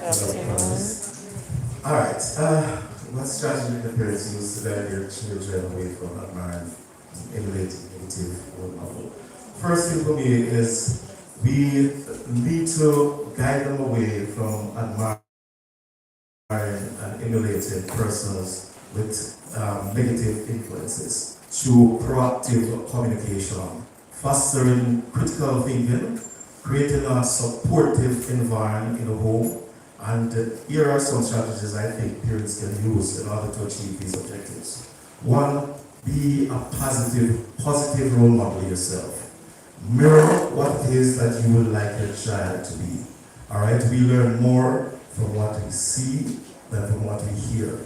afternoon. All right. What strategy can parents use to guide their children away from admiring and emulating negative role model? First thing for me is we need to guide them away from admiring and emulating persons with negative influences through proactive communication, fostering critical thinking, creating a supportive environment in the home, and here are some strategies I think parents can use in order to achieve these objectives. One, be a positive role model yourself. Mirror what it is that you would like your child to be. All right, we learn more from what we see than from what we hear.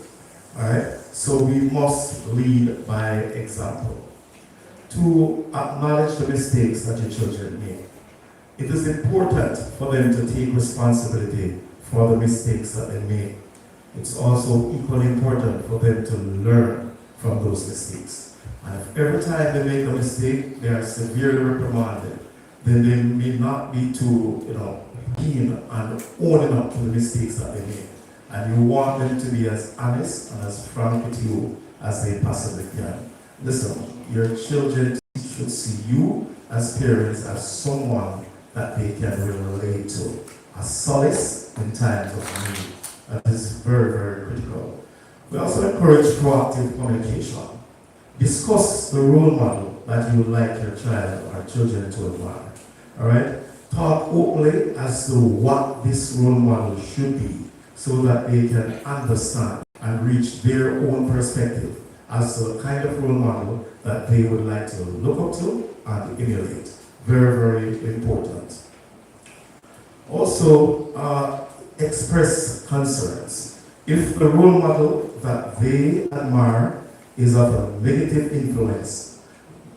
All right, so we must lead by example. To acknowledge the mistakes that your children make. It is important for them to take responsibility for the mistakes that they make. It's also equally important for them to learn from those mistakes. And if every time they make a mistake, they are severely reprimanded, then they may not be too, keen and owning up to the mistakes that they make. And you want them to be as honest and as frank with you as they possibly can. Listen, your children should see you as parents as someone that they can relate to, a solace in times of need. That is very, very critical. We also encourage proactive communication. Discuss the role model that you would like your child or children to admire. All right? Talk openly as to what this role model should be so that they can understand and reach their own perspective as to the kind of role model that they would like to look up to and emulate. Very, very important. Also, express concerns. If the role model that they admire is of a negative influence,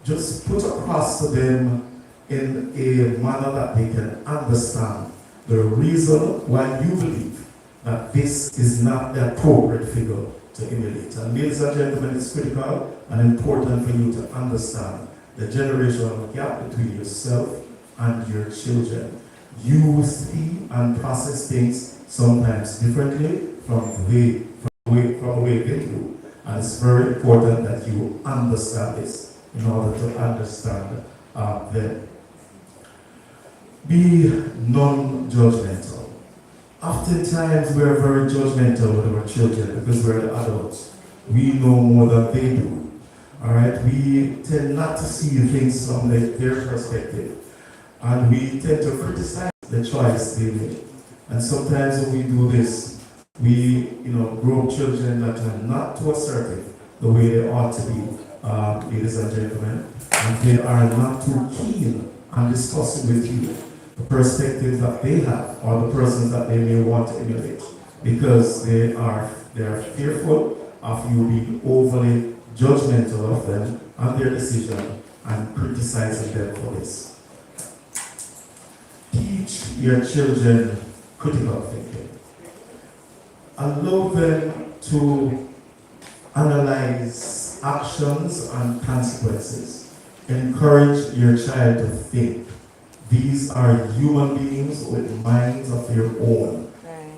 just put across to them in a manner that they can understand the reason why you believe that this is not the appropriate figure to emulate. And ladies and gentlemen, it's critical and important for you to understand the generational gap between yourself and your children. You see and process things sometimes differently from the way they do. And it's very important that you understand this in order to understand them. Be non-judgmental. Oftentimes we are very judgmental with our children because we're the adults. We know more than they do. All right, we tend not to see things from their perspective, and we tend to criticize the choice they make. And sometimes when we do this, we, grow up children that are not too assertive the way they ought to be, ladies and gentlemen, and they are not too keen on discussing with you the perspectives that they have or the persons that they may want to emulate, because they are fearful of you being overly judgmental of them and their decision and criticizing them for this. Teach your children critical thinking. Allow them to analyze actions and consequences. Encourage your child to think. These are human beings with minds of their own.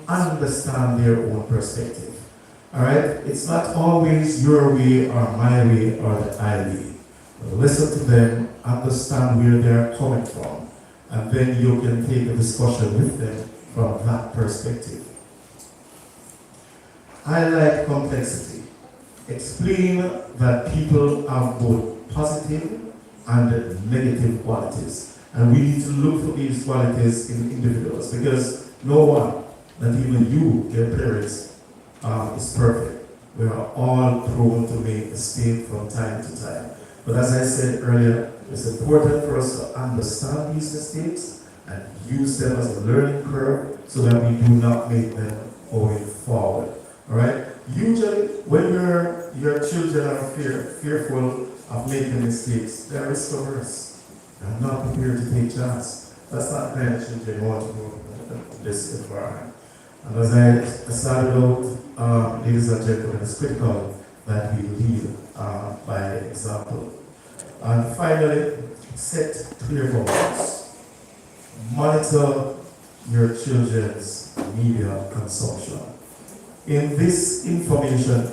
Understand their own perspective. All right? It's not always your way or my way or the I way. Listen to them, understand where they're coming from, and then you can take a discussion with them from that perspective. Highlight complexity. Explain that people have both positive and negative qualities. And we need to look for these qualities in individuals, because no one, not even you, their parents, is perfect. We are all prone to make mistakes from time to time. But as I said earlier, it's important for us to understand these mistakes and use them as a learning curve so that we do not make them going forward. All right? Usually, when your children are fearful of making mistakes, they are risk-averse. They're not prepared to take chance. That's not the kind of children you want to go in this environment. And as I started out, ladies and gentlemen, it's critical that we lead by example. And finally, set clear goals. Monitor your children's media consumption. In this information